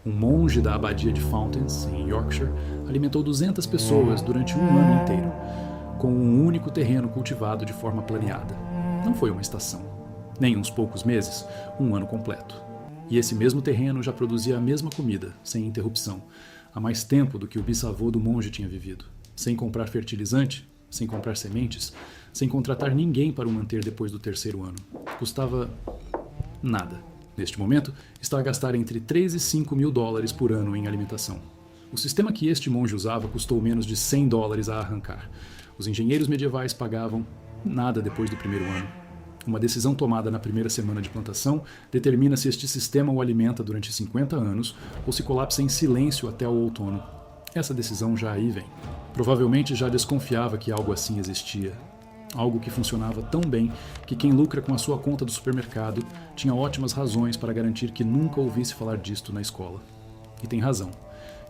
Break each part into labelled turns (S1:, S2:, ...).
S1: Um monge da abadia de Fountains, em Yorkshire, alimentou 200 pessoas durante um ano inteiro, com um único terreno cultivado de forma planeada. Não foi uma estação, nem uns poucos meses, um ano completo. E esse mesmo terreno já produzia a mesma comida, sem interrupção, há mais tempo do que o bisavô do monge tinha vivido, sem comprar fertilizante, sem comprar sementes, sem contratar ninguém para o manter depois do terceiro ano. Custava nada. Neste momento, está a gastar entre 3 e 5 mil dólares por ano em alimentação. O sistema que este monge usava custou menos de 100 dólares a arrancar. Os engenheiros medievais pagavam nada depois do primeiro ano. Uma decisão tomada na primeira semana de plantação determina se este sistema o alimenta durante 50 anos ou se colapsa em silêncio até o outono. Essa decisão já aí vem. Provavelmente já desconfiava que algo assim existia. Algo que funcionava tão bem que quem lucra com a sua conta do supermercado tinha ótimas razões para garantir que nunca ouvisse falar disto na escola. E tem razão.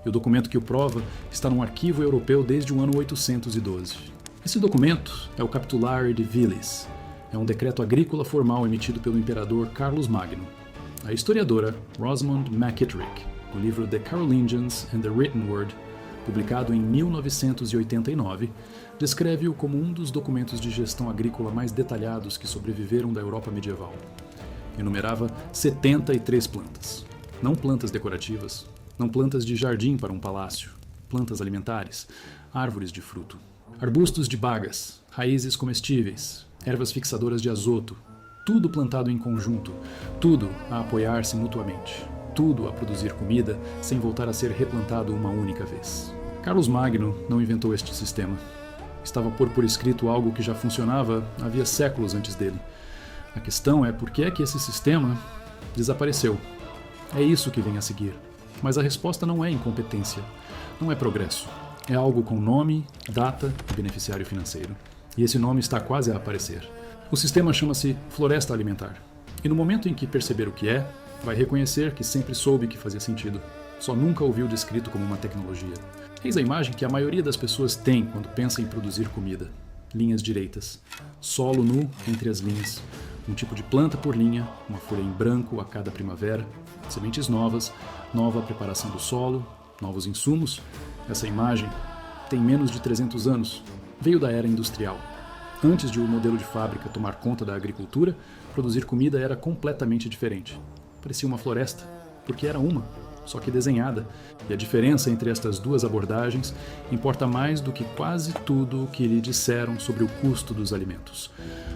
S1: E o documento que o prova está num arquivo europeu desde o ano 812. Esse documento é o Capitulare de Vilis. É um decreto agrícola formal emitido pelo imperador Carlos Magno. A historiadora Rosamund MacKittrick, no livro The Carolingians and the Written Word, publicado em 1989, descreve-o como um dos documentos de gestão agrícola mais detalhados que sobreviveram da Europa medieval. Enumerava 73 plantas. Não plantas decorativas, não plantas de jardim para um palácio, plantas alimentares, árvores de fruto, arbustos de bagas, raízes comestíveis, ervas fixadoras de azoto, tudo plantado em conjunto, tudo a apoiar-se mutuamente, tudo a produzir comida sem voltar a ser replantado uma única vez. Carlos Magno não inventou este sistema. Estava a pôr por escrito algo que já funcionava havia séculos antes dele. A questão é por que é que esse sistema desapareceu. É isso que vem a seguir. Mas a resposta não é incompetência, não é progresso. É algo com nome, data e beneficiário financeiro. E esse nome está quase a aparecer. O sistema chama-se Floresta Alimentar. E no momento em que perceber o que é, vai reconhecer que sempre soube que fazia sentido. Só nunca ouviu descrito como uma tecnologia. Eis a imagem que a maioria das pessoas tem quando pensa em produzir comida. Linhas direitas. Solo nu entre as linhas. Um tipo de planta por linha, uma folha em branco a cada primavera. Sementes novas, nova preparação do solo, novos insumos. Essa imagem tem menos de 300 anos. Veio da era industrial. Antes de o modelo de fábrica tomar conta da agricultura, produzir comida era completamente diferente. Parecia uma floresta, porque era uma, só que desenhada. E a diferença entre estas duas abordagens importa mais do que quase tudo o que lhe disseram sobre o custo dos alimentos.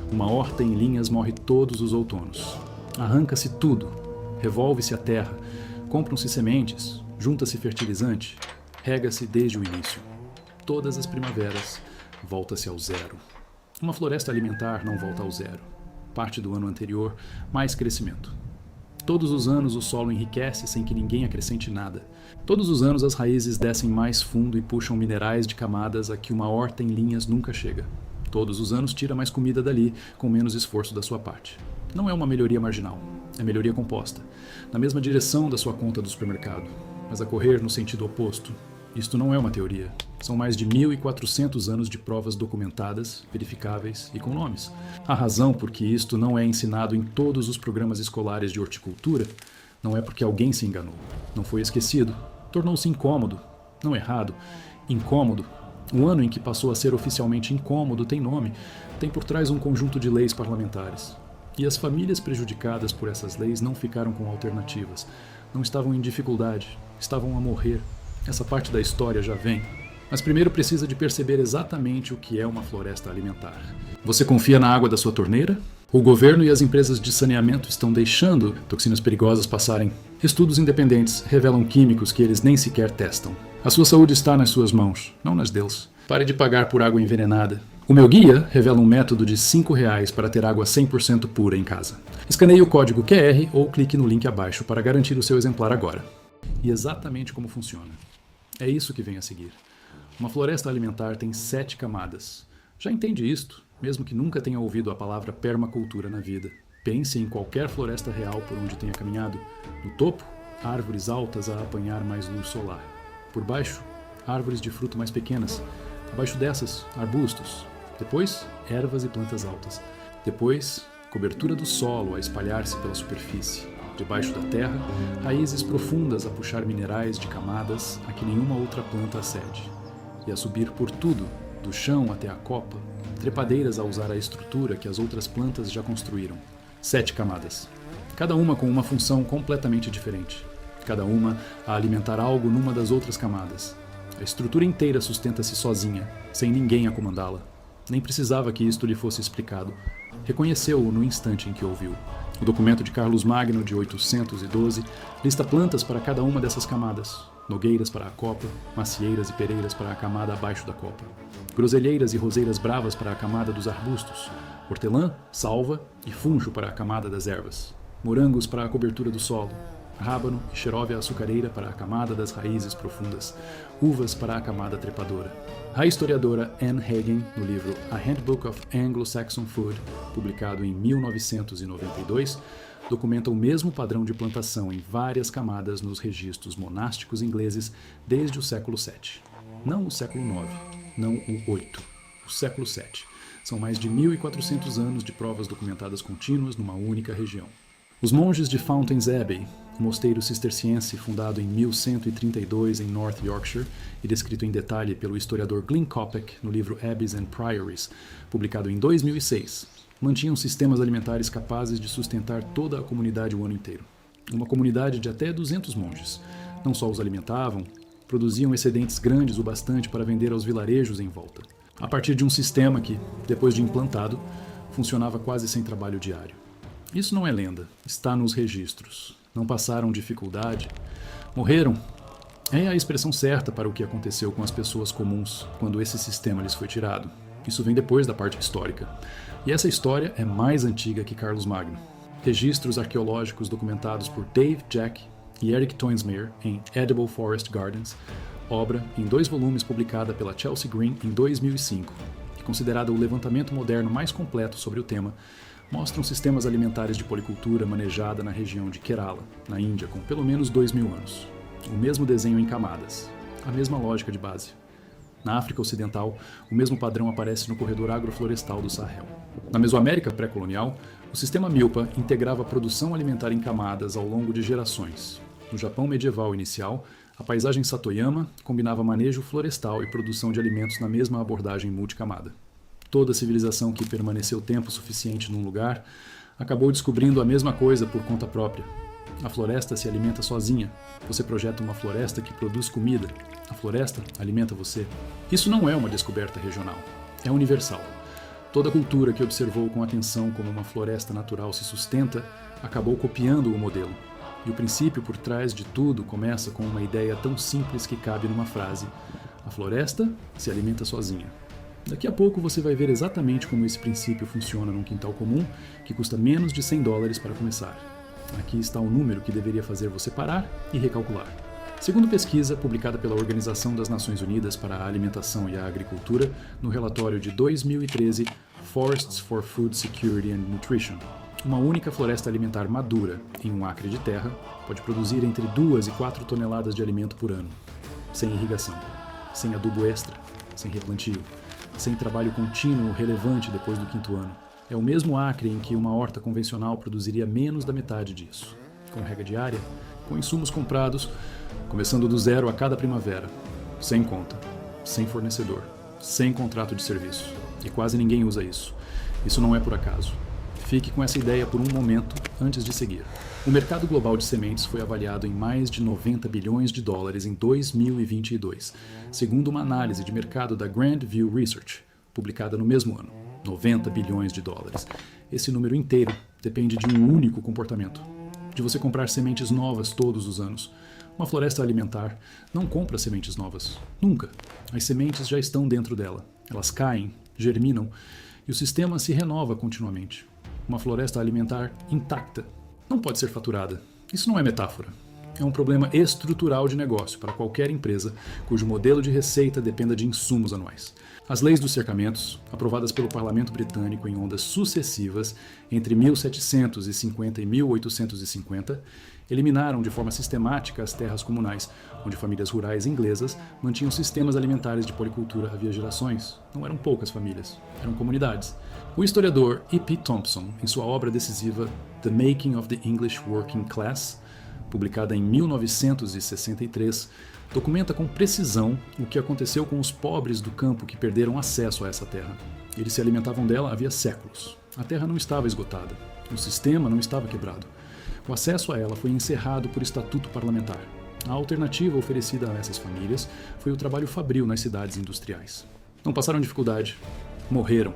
S1: Uma horta em linhas morre todos os outonos. Arranca-se tudo, revolve-se a terra, compram-se sementes, junta-se fertilizante, rega-se desde o início. Todas as primaveras, volta-se ao zero. Uma floresta alimentar não volta ao zero. Parte do ano anterior, mais crescimento. Todos os anos o solo enriquece sem que ninguém acrescente nada. Todos os anos as raízes descem mais fundo e puxam minerais de camadas a que uma horta em linhas nunca chega. Todos os anos tira mais comida dali, com menos esforço da sua parte. Não é uma melhoria marginal, é melhoria composta, na mesma direção da sua conta do supermercado, mas a correr no sentido oposto. Isto não é uma teoria. São mais de 1.400 anos de provas documentadas, verificáveis e com nomes. A razão por que isto não é ensinado em todos os programas escolares de horticultura não é porque alguém se enganou, não foi esquecido, tornou-se incômodo, não errado, incômodo. O ano em que passou a ser oficialmente incômodo tem nome, tem por trás um conjunto de leis parlamentares. E as famílias prejudicadas por essas leis não ficaram com alternativas, não estavam em dificuldade, estavam a morrer. Essa parte da história já vem. Mas primeiro precisa de perceber exatamente o que é uma floresta alimentar. Você confia na água da sua torneira? O governo e as empresas de saneamento estão deixando toxinas perigosas passarem. Estudos independentes revelam químicos que eles nem sequer testam. A sua saúde está nas suas mãos, não nas deles. Pare de pagar por água envenenada. O meu guia revela um método de R$5 para ter água 100% pura em casa. Escaneie o código QR ou clique no link abaixo para garantir o seu exemplar agora. E exatamente como funciona. É isso que vem a seguir. Uma floresta alimentar tem 7 camadas. Já entende isto, mesmo que nunca tenha ouvido a palavra permacultura na vida. Pense em qualquer floresta real por onde tenha caminhado. No topo, árvores altas a apanhar mais luz solar. Por baixo, árvores de fruto mais pequenas. Abaixo dessas, arbustos. Depois, ervas e plantas altas. Depois, cobertura do solo a espalhar-se pela superfície. debaixo da terra, raízes profundas a puxar minerais de camadas a que nenhuma outra planta acede, e a subir por tudo, do chão até a copa, trepadeiras a usar a estrutura que as outras plantas já construíram. 7 camadas, cada uma com uma função completamente diferente, cada uma a alimentar algo numa das outras camadas. A estrutura inteira sustenta-se sozinha, sem ninguém a comandá-la. Nem precisava que isto lhe fosse explicado. Reconheceu-o no instante em que ouviu. O documento de Carlos Magno, de 812, lista plantas para cada uma dessas camadas. Nogueiras para a copa, macieiras e pereiras para a camada abaixo da copa. Groselheiras e roseiras bravas para a camada dos arbustos. Hortelã, salva e funcho para a camada das ervas. Morangos para a cobertura do solo. Rábano e xeróvia açucareira para a camada das raízes profundas, uvas para a camada trepadora. A historiadora Anne Hagen, no livro A Handbook of Anglo-Saxon Food, publicado em 1992, documenta o mesmo padrão de plantação em várias camadas nos registros monásticos ingleses desde o século VII. Não o século IX, não o VIII, o século VII. São mais de 1.400 anos de provas documentadas contínuas numa única região. Os monges de Fountains Abbey, um mosteiro cisterciense fundado em 1132 em North Yorkshire e descrito em detalhe pelo historiador Glyn Kopeck no livro Abbeys and Priories, publicado em 2006, mantinham sistemas alimentares capazes de sustentar toda a comunidade o ano inteiro. Uma comunidade de até 200 monges. Não só os alimentavam, produziam excedentes grandes o bastante para vender aos vilarejos em volta. A partir de um sistema que, depois de implantado, funcionava quase sem trabalho diário. Isso não é lenda, está nos registros. Não passaram dificuldade. Morreram. É a expressão certa para o que aconteceu com as pessoas comuns quando esse sistema lhes foi tirado. Isso vem depois da parte histórica. E essa história é mais antiga que Carlos Magno. Registros arqueológicos documentados por Dave Jack e Eric Toinsmere em Edible Forest Gardens, obra em 2 volumes publicada pela Chelsea Green em 2005, e considerada o levantamento moderno mais completo sobre o tema, mostram sistemas alimentares de policultura manejada na região de Kerala, na Índia, com pelo menos 2.000 anos. O mesmo desenho em camadas, a mesma lógica de base. Na África Ocidental, o mesmo padrão aparece no corredor agroflorestal do Sahel. Na Mesoamérica pré-colonial, o sistema Milpa integrava a produção alimentar em camadas ao longo de gerações. No Japão medieval inicial, a paisagem Satoyama combinava manejo florestal e produção de alimentos na mesma abordagem multicamada. Toda civilização que permaneceu tempo suficiente num lugar acabou descobrindo a mesma coisa por conta própria. A floresta se alimenta sozinha. Você projeta uma floresta que produz comida. A floresta alimenta você. Isso não é uma descoberta regional. É universal. Toda cultura que observou com atenção como uma floresta natural se sustenta acabou copiando o modelo. E o princípio por trás de tudo começa com uma ideia tão simples que cabe numa frase. A floresta se alimenta sozinha. Daqui a pouco você vai ver exatamente como esse princípio funciona num quintal comum que custa menos de $100 para começar. Aqui está o número que deveria fazer você parar e recalcular. Segundo pesquisa publicada pela Organização das Nações Unidas para a Alimentação e a Agricultura, no relatório de 2013 Forests for Food Security and Nutrition, uma única floresta alimentar madura em um acre de terra pode produzir entre 2 e 4 toneladas de alimento por ano, sem irrigação, sem adubo extra, sem replantio, sem trabalho contínuo relevante depois do 5º ano. É o mesmo acre em que uma horta convencional produziria menos da metade disso, com rega diária, com insumos comprados, começando do zero a cada primavera, sem conta, sem fornecedor, sem contrato de serviço. E quase ninguém usa isso. Isso não é por acaso. Fique com essa ideia por um momento antes de seguir. O mercado global de sementes foi avaliado em mais de $90 bilhões em 2022, segundo uma análise de mercado da Grand View Research, publicada no mesmo ano. $90 bilhões. Esse número inteiro depende de um único comportamento, de você comprar sementes novas todos os anos. Uma floresta alimentar não compra sementes novas, nunca. As sementes já estão dentro dela, elas caem, germinam e o sistema se renova continuamente. Uma floresta alimentar intacta não pode ser faturada. Isso não é metáfora. É um problema estrutural de negócio para qualquer empresa cujo modelo de receita dependa de insumos anuais. As leis dos cercamentos, aprovadas pelo Parlamento Britânico em ondas sucessivas entre 1750 e 1850, eliminaram de forma sistemática as terras comunais, onde famílias rurais inglesas mantinham sistemas alimentares de policultura havia gerações. Não eram poucas famílias, eram comunidades. O historiador E.P. Thompson, em sua obra decisiva The Making of the English Working Class, publicada em 1963, documenta com precisão o que aconteceu com os pobres do campo que perderam acesso a essa terra. Eles se alimentavam dela havia séculos. A terra não estava esgotada. O sistema não estava quebrado. O acesso a ela foi encerrado por estatuto parlamentar. A alternativa oferecida a essas famílias foi o trabalho fabril nas cidades industriais. Não passaram dificuldade. Morreram.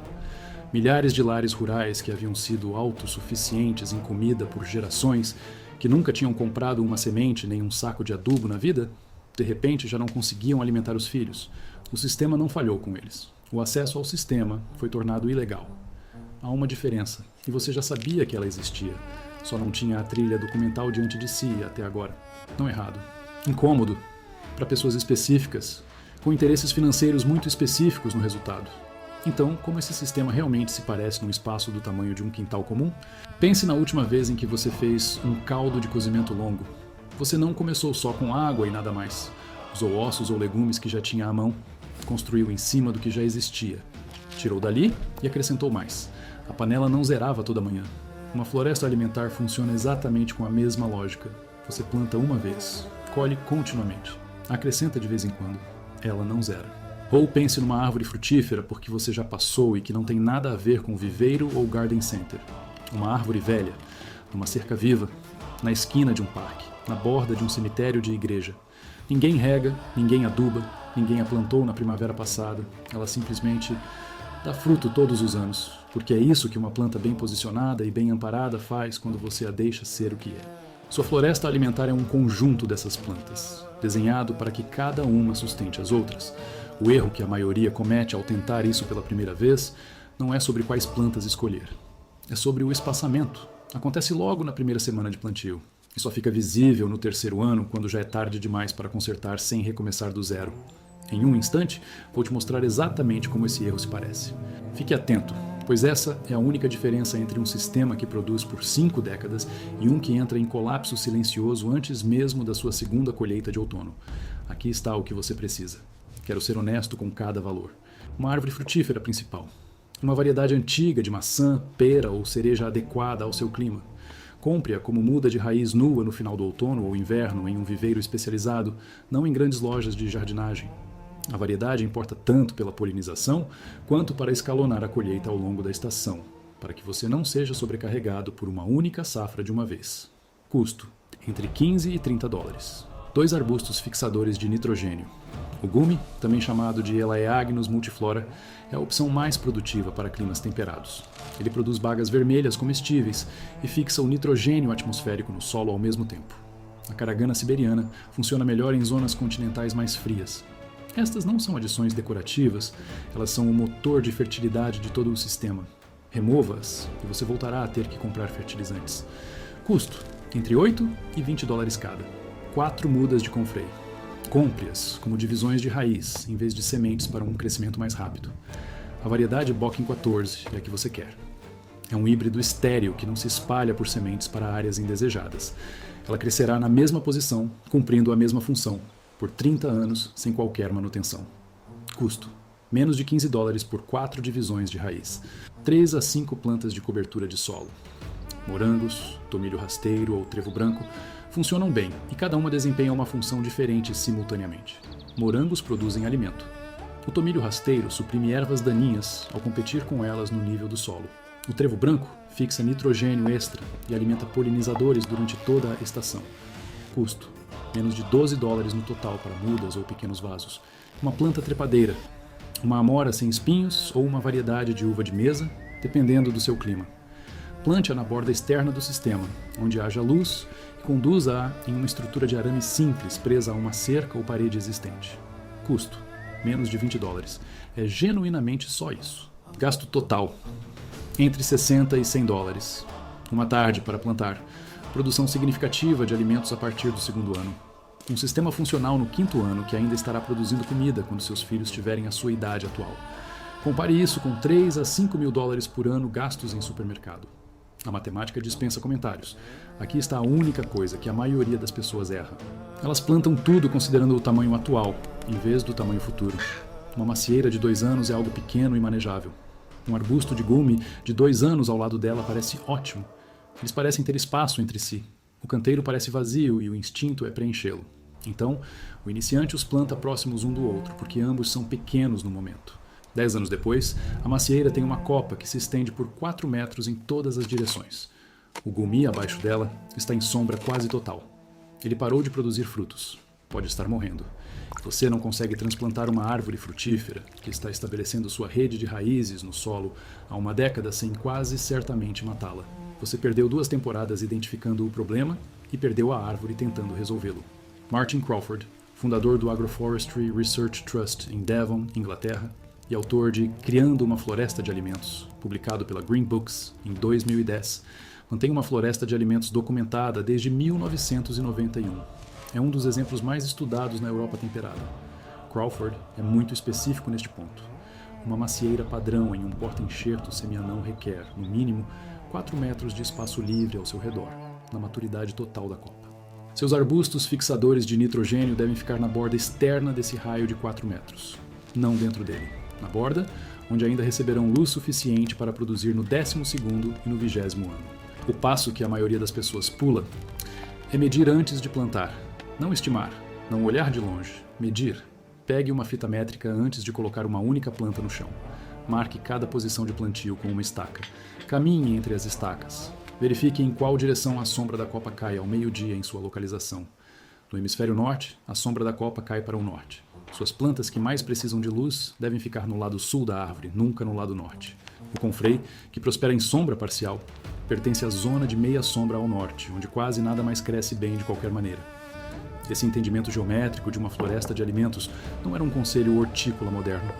S1: Milhares de lares rurais que haviam sido autossuficientes em comida por gerações, que nunca tinham comprado uma semente nem um saco de adubo na vida, de repente já não conseguiam alimentar os filhos. O sistema não falhou com eles. O acesso ao sistema foi tornado ilegal. Há uma diferença, e você já sabia que ela existia. Só não tinha a trilha documental diante de si até agora. Não errado. Incômodo para pessoas específicas, com interesses financeiros muito específicos no resultado. Então, como esse sistema realmente se parece num espaço do tamanho de um quintal comum? Pense na última vez em que você fez um caldo de cozimento longo. Você não começou só com água e nada mais. Usou ossos ou legumes que já tinha à mão, construiu em cima do que já existia. Tirou dali e acrescentou mais. A panela não zerava toda manhã. Uma floresta alimentar funciona exatamente com a mesma lógica. Você planta uma vez, colhe continuamente. Acrescenta de vez em quando. Ela não zera. Ou pense numa árvore frutífera porque você já passou e que não tem nada a ver com viveiro ou garden center. Uma árvore velha, numa cerca viva, na esquina de um parque, na borda de um cemitério de igreja. Ninguém rega, ninguém aduba, ninguém a plantou na primavera passada. Ela simplesmente dá fruto todos os anos, porque é isso que uma planta bem posicionada e bem amparada faz quando você a deixa ser o que é. Sua floresta alimentar é um conjunto dessas plantas, desenhado para que cada uma sustente as outras. O erro que a maioria comete ao tentar isso pela primeira vez não é sobre quais plantas escolher. É sobre o espaçamento. Acontece logo na primeira semana de plantio. E só fica visível no terceiro ano, quando já é tarde demais para consertar sem recomeçar do zero. Em um instante, vou te mostrar exatamente como esse erro se parece. Fique atento, pois essa é a única diferença entre um sistema que produz por 5 décadas e um que entra em colapso silencioso antes mesmo da sua segunda colheita de outono. Aqui está o que você precisa. Quero ser honesto com cada valor. Uma árvore frutífera principal. Uma variedade antiga de maçã, pera ou cereja adequada ao seu clima. Compre-a como muda de raiz nua no final do outono ou inverno em um viveiro especializado, não em grandes lojas de jardinagem. A variedade importa tanto pela polinização quanto para escalonar a colheita ao longo da estação, para que você não seja sobrecarregado por uma única safra de uma vez. Custo: entre 15 e 30 dólares. 2 arbustos fixadores de nitrogênio. O gume, também chamado de Elaeagnus multiflora, é a opção mais produtiva para climas temperados. Ele produz bagas vermelhas comestíveis e fixa o nitrogênio atmosférico no solo ao mesmo tempo. A caragana siberiana funciona melhor em zonas continentais mais frias. Estas não são adições decorativas, elas são o motor de fertilidade de todo o sistema. Remova-as e você voltará a ter que comprar fertilizantes. Custo: entre 8 e 20 dólares cada. 4 mudas de confreio. Compre-as como divisões de raiz, em vez de sementes para um crescimento mais rápido. A variedade Bocking 14 é a que você quer. É um híbrido estéril que não se espalha por sementes para áreas indesejadas. Ela crescerá na mesma posição, cumprindo a mesma função, por 30 anos, sem qualquer manutenção. Custo: menos de 15 dólares por 4 divisões de raiz. 3 a 5 plantas de cobertura de solo. Morangos, tomilho rasteiro ou trevo branco funcionam bem e cada uma desempenha uma função diferente simultaneamente. Morangos produzem alimento. O tomilho rasteiro suprime ervas daninhas ao competir com elas no nível do solo. O trevo branco fixa nitrogênio extra e alimenta polinizadores durante toda a estação. Custo: menos de 12 dólares no total para mudas ou pequenos vasos. Uma planta trepadeira, uma amora sem espinhos ou uma variedade de uva de mesa, dependendo do seu clima. Plante-a na borda externa do sistema, onde haja luz, e conduza-a em uma estrutura de arame simples presa a uma cerca ou parede existente. Custo: menos de 20 dólares. É genuinamente só isso. Gasto total: entre 60 e 100 dólares. Uma tarde para plantar. produção significativa de alimentos a partir do 2º ano, um sistema funcional no 5º ano que ainda estará produzindo comida quando seus filhos tiverem a sua idade atual. Compare isso com 3 a 5 mil dólares por ano gastos em supermercado. A matemática dispensa comentários. Aqui está a única coisa que a maioria das pessoas erra. Elas plantam tudo considerando o tamanho atual, em vez do tamanho futuro. Uma macieira de 2 anos é algo pequeno e manejável. Um arbusto de gume de 2 anos ao lado dela parece ótimo. Eles parecem ter espaço entre si. O canteiro parece vazio e o instinto é preenchê-lo. Então, o iniciante os planta próximos um do outro, porque ambos são pequenos no momento. 10 anos depois, a macieira tem uma copa que se estende por 4 metros em todas as direções. O gumi abaixo dela está em sombra quase total. Ele parou de produzir frutos. Pode estar morrendo. Você não consegue transplantar uma árvore frutífera que está estabelecendo sua rede de raízes no solo há uma década sem quase certamente matá-la. Você perdeu 2 temporadas identificando o problema e perdeu a árvore tentando resolvê-lo. Martin Crawford, fundador do Agroforestry Research Trust em Devon, Inglaterra, e autor de Criando uma Floresta de Alimentos, publicado pela Green Books em 2010, mantém uma floresta de alimentos documentada desde 1991. É um dos exemplos mais estudados na Europa temperada. Crawford é muito específico neste ponto. Uma macieira padrão em um porta-enxerto semianão requer, no mínimo, 4 metros de espaço livre ao seu redor, na maturidade total da copa. Seus arbustos fixadores de nitrogênio devem ficar na borda externa desse raio de 4 metros, não dentro dele. Na borda, onde ainda receberão luz suficiente para produzir no 12º e no 20º ano. O passo que a maioria das pessoas pula é medir antes de plantar. Não estimar, não olhar de longe, medir. Pegue uma fita métrica antes de colocar uma única planta no chão. Marque cada posição de plantio com uma estaca. Caminhe entre as estacas. Verifique em qual direção a sombra da copa cai ao meio-dia em sua localização. No hemisfério norte, a sombra da copa cai para o norte. Suas plantas que mais precisam de luz devem ficar no lado sul da árvore, nunca no lado norte. O confrei, que prospera em sombra parcial, pertence à zona de meia sombra ao norte, onde quase nada mais cresce bem de qualquer maneira. Esse entendimento geométrico de uma floresta de alimentos não era um conselho hortícola moderno.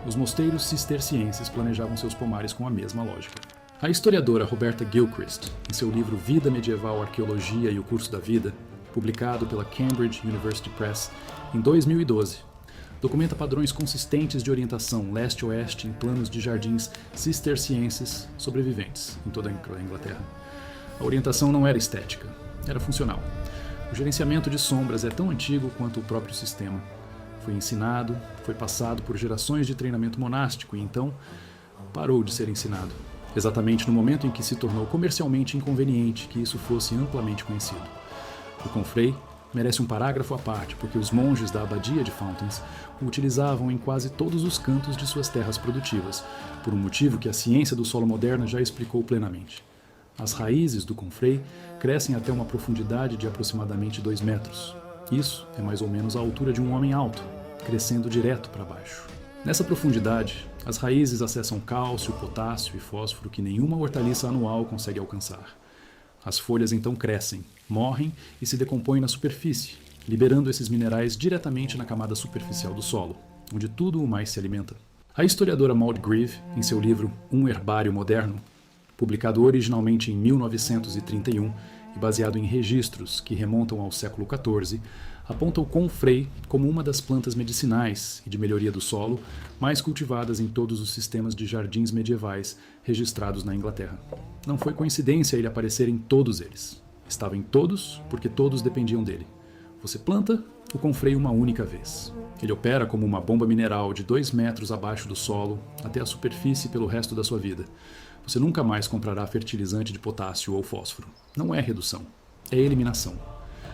S1: Os mosteiros cistercienses planejavam seus pomares com a mesma lógica. A historiadora Roberta Gilchrist, em seu livro Vida Medieval, Arqueologia e o Curso da Vida, publicado pela Cambridge University Press em 2012, documenta padrões consistentes de orientação leste-oeste em planos de jardins cistercienses sobreviventes em toda a Inglaterra. A orientação não era estética, era funcional. O gerenciamento de sombras é tão antigo quanto o próprio sistema. Foi ensinado, foi passado por gerações de treinamento monástico e então parou de ser ensinado. Exatamente no momento em que se tornou comercialmente inconveniente que isso fosse amplamente conhecido. O confrei merece um parágrafo à parte, porque os monges da abadia de Fountains o utilizavam em quase todos os cantos de suas terras produtivas, por um motivo que a ciência do solo moderna já explicou plenamente. As raízes do confrei crescem até uma profundidade de aproximadamente 2 metros. Isso é mais ou menos a altura de um homem alto, crescendo direto para baixo. Nessa profundidade, as raízes acessam cálcio, potássio e fósforo que nenhuma hortaliça anual consegue alcançar. As folhas então crescem, morrem e se decompõem na superfície, liberando esses minerais diretamente na camada superficial do solo, onde tudo o mais se alimenta. A historiadora Maud Grieve, em seu livro Um Herbário Moderno, publicado originalmente em 1931 e baseado em registros que remontam ao século XIV, aponta o confrei como uma das plantas medicinais e de melhoria do solo mais cultivadas em todos os sistemas de jardins medievais registrados na Inglaterra. Não foi coincidência ele aparecer em todos eles. Estava em todos porque todos dependiam dele. Você planta o confrei uma única vez. Ele opera como uma bomba mineral de 2 metros abaixo do solo até a superfície pelo resto da sua vida. Você nunca mais comprará fertilizante de potássio ou fósforo. Não é redução, é eliminação.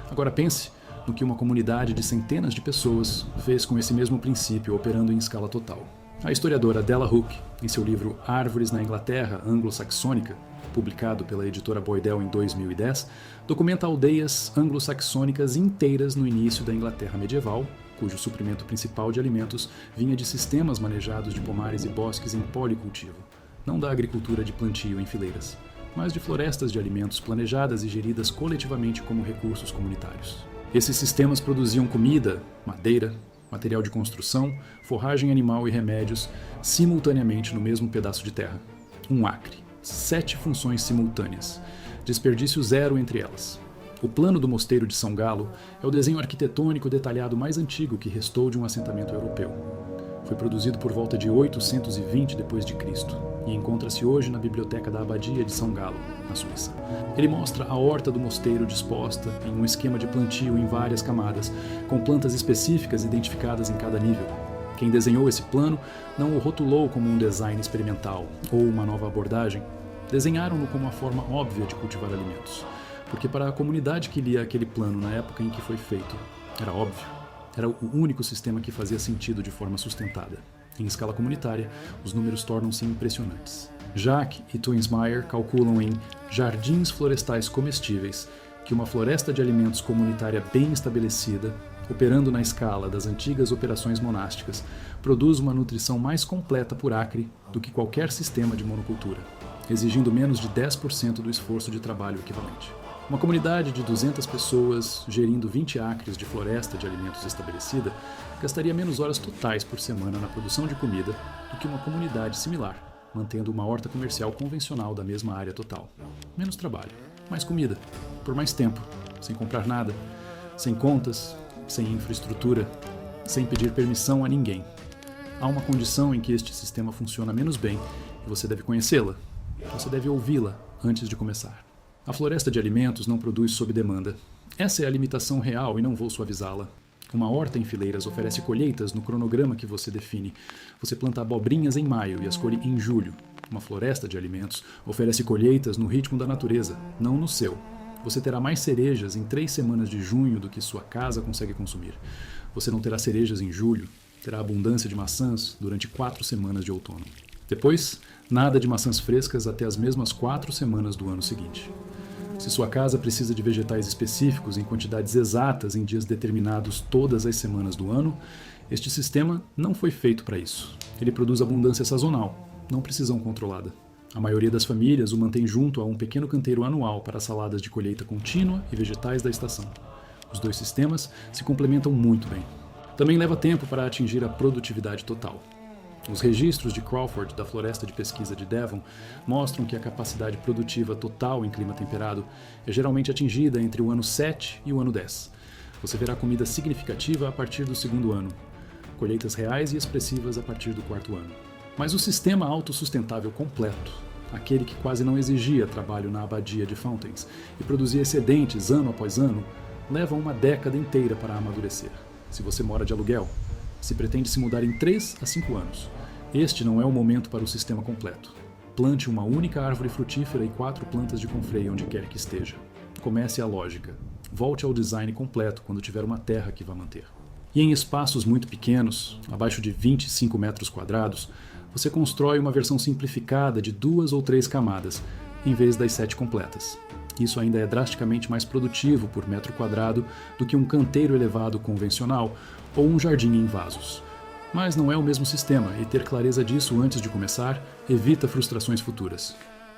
S1: Agora pense no que uma comunidade de centenas de pessoas fez com esse mesmo princípio operando em escala total. A historiadora Della Hooke, em seu livro Árvores na Inglaterra Anglo-Saxônica, publicado pela editora Boydell em 2010, documenta aldeias anglo-saxônicas inteiras no início da Inglaterra medieval, cujo suprimento principal de alimentos vinha de sistemas manejados de pomares e bosques em policultivo, não da agricultura de plantio em fileiras, mas de florestas de alimentos planejadas e geridas coletivamente como recursos comunitários. Esses sistemas produziam comida, madeira, material de construção, forragem animal e remédios simultaneamente no mesmo pedaço de terra. Um acre. 7 funções simultâneas. desperdício zero entre elas. O plano do Mosteiro de São Galo é o desenho arquitetônico detalhado mais antigo que restou de um assentamento europeu. Foi produzido por volta de 820 d.C. e encontra-se hoje na biblioteca da Abadia de São Galo, na Suíça. Ele mostra a horta do mosteiro disposta em um esquema de plantio em várias camadas, com plantas específicas identificadas em cada nível. Quem desenhou esse plano não o rotulou como um design experimental ou uma nova abordagem. Desenharam-no como uma forma óbvia de cultivar alimentos, porque para a comunidade que lia aquele plano na época em que foi feito, era óbvio. Era o único sistema que fazia sentido de forma sustentada. Em escala comunitária, os números tornam-se impressionantes. Jacques e Tuinsmeyer calculam em jardins florestais comestíveis que uma floresta de alimentos comunitária bem estabelecida, operando na escala das antigas operações monásticas, produz uma nutrição mais completa por acre do que qualquer sistema de monocultura, exigindo menos de 10% do esforço de trabalho equivalente. Uma comunidade de 200 pessoas, gerindo 20 acres de floresta de alimentos estabelecida, gastaria menos horas totais por semana na produção de comida do que uma comunidade similar, mantendo uma horta comercial convencional da mesma área total. Menos trabalho, mais comida, por mais tempo, sem comprar nada, sem contas, sem infraestrutura, sem pedir permissão a ninguém. Há uma condição em que este sistema funciona menos bem e você deve conhecê-la. Você deve ouvi-la antes de começar. A floresta de alimentos não produz sob demanda. Essa é a limitação real e não vou suavizá-la. Uma horta em fileiras oferece colheitas no cronograma que você define. Você planta abobrinhas em maio e as colhe em julho. Uma floresta de alimentos oferece colheitas no ritmo da natureza, não no seu. Você terá mais cerejas em 3 semanas de junho do que sua casa consegue consumir. Você não terá cerejas em julho, terá abundância de maçãs durante 4 semanas de outono. Depois, nada de maçãs frescas até as mesmas 4 semanas do ano seguinte. Se sua casa precisa de vegetais específicos em quantidades exatas em dias determinados todas as semanas do ano, este sistema não foi feito para isso. Ele produz abundância sazonal, não precisão controlada. A maioria das famílias o mantém junto a um pequeno canteiro anual para saladas de colheita contínua e vegetais da estação. Os dois sistemas se complementam muito bem. Também leva tempo para atingir a produtividade total. Os registros de Crawford da Floresta de Pesquisa de Devon mostram que a capacidade produtiva total em clima temperado é geralmente atingida entre o ano 7 e o ano 10. Você verá comida significativa a partir do 2º ano, colheitas reais e expressivas a partir do 4º ano. Mas o sistema autossustentável completo, aquele que quase não exigia trabalho na abadia de Fountains e produzia excedentes ano após ano, leva uma década inteira para amadurecer. Se você mora de aluguel, se pretende se mudar em 3 a 5 anos. Este não é o momento para o sistema completo. Plante uma única árvore frutífera e 4 plantas de confreio onde quer que esteja. Comece a lógica. Volte ao design completo quando tiver uma terra que vá manter. E em espaços muito pequenos, abaixo de 25 metros quadrados, você constrói uma versão simplificada de 2 ou 3 camadas, em vez das 7 completas. Isso ainda é drasticamente mais produtivo por metro quadrado do que um canteiro elevado convencional ou um jardim em vasos. Mas não é o mesmo sistema, e ter clareza disso antes de começar evita frustrações futuras.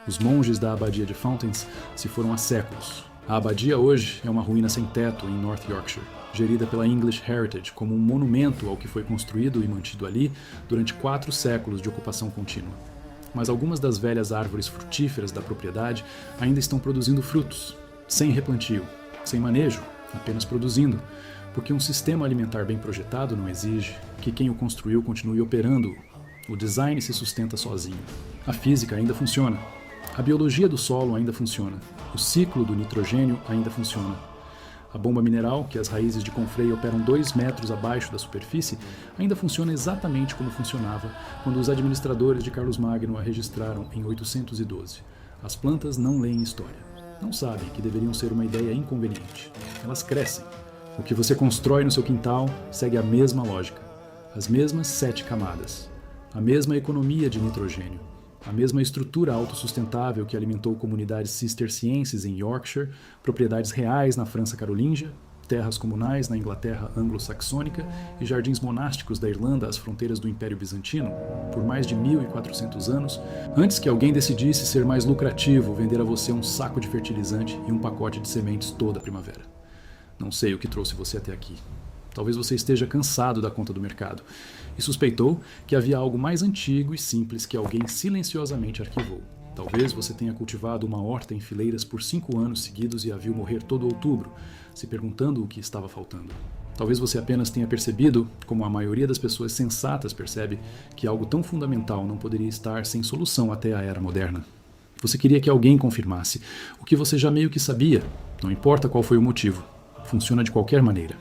S1: Os monges da abadia de Fountains se foram há séculos. A abadia hoje é uma ruína sem teto em North Yorkshire, gerida pela English Heritage como um monumento ao que foi construído e mantido ali durante 4 séculos de ocupação contínua. Mas algumas das velhas árvores frutíferas da propriedade ainda estão produzindo frutos, sem replantio, sem manejo, apenas produzindo, porque um sistema alimentar bem projetado não exige que quem o construiu continue operando-o. O design se sustenta sozinho. A física ainda funciona. A biologia do solo ainda funciona. O ciclo do nitrogênio ainda funciona. A bomba mineral, que as raízes de confreio operam 2 metros abaixo da superfície, ainda funciona exatamente como funcionava quando os administradores de Carlos Magno a registraram em 812. As plantas não leem história. Não sabem que deveriam ser uma ideia inconveniente. Elas crescem. O que você constrói no seu quintal segue a mesma lógica. As mesmas 7 camadas. A mesma economia de nitrogênio. A mesma estrutura autossustentável que alimentou comunidades cistercienses em Yorkshire, propriedades reais na França carolíngia, terras comunais na Inglaterra anglo-saxônica e jardins monásticos da Irlanda às fronteiras do Império Bizantino, por mais de 1400 anos, antes que alguém decidisse ser mais lucrativo vender a você um saco de fertilizante e um pacote de sementes toda a primavera. Não sei o que trouxe você até aqui. Talvez você esteja cansado da conta do mercado e suspeitou que havia algo mais antigo e simples que alguém silenciosamente arquivou. Talvez você tenha cultivado uma horta em fileiras por 5 anos seguidos e a viu morrer todo outubro, se perguntando o que estava faltando. Talvez você apenas tenha percebido, como a maioria das pessoas sensatas percebe, que algo tão fundamental não poderia estar sem solução até a era moderna. Você queria que alguém confirmasse o que você já meio que sabia, não importa qual foi o motivo. Funciona de qualquer maneira.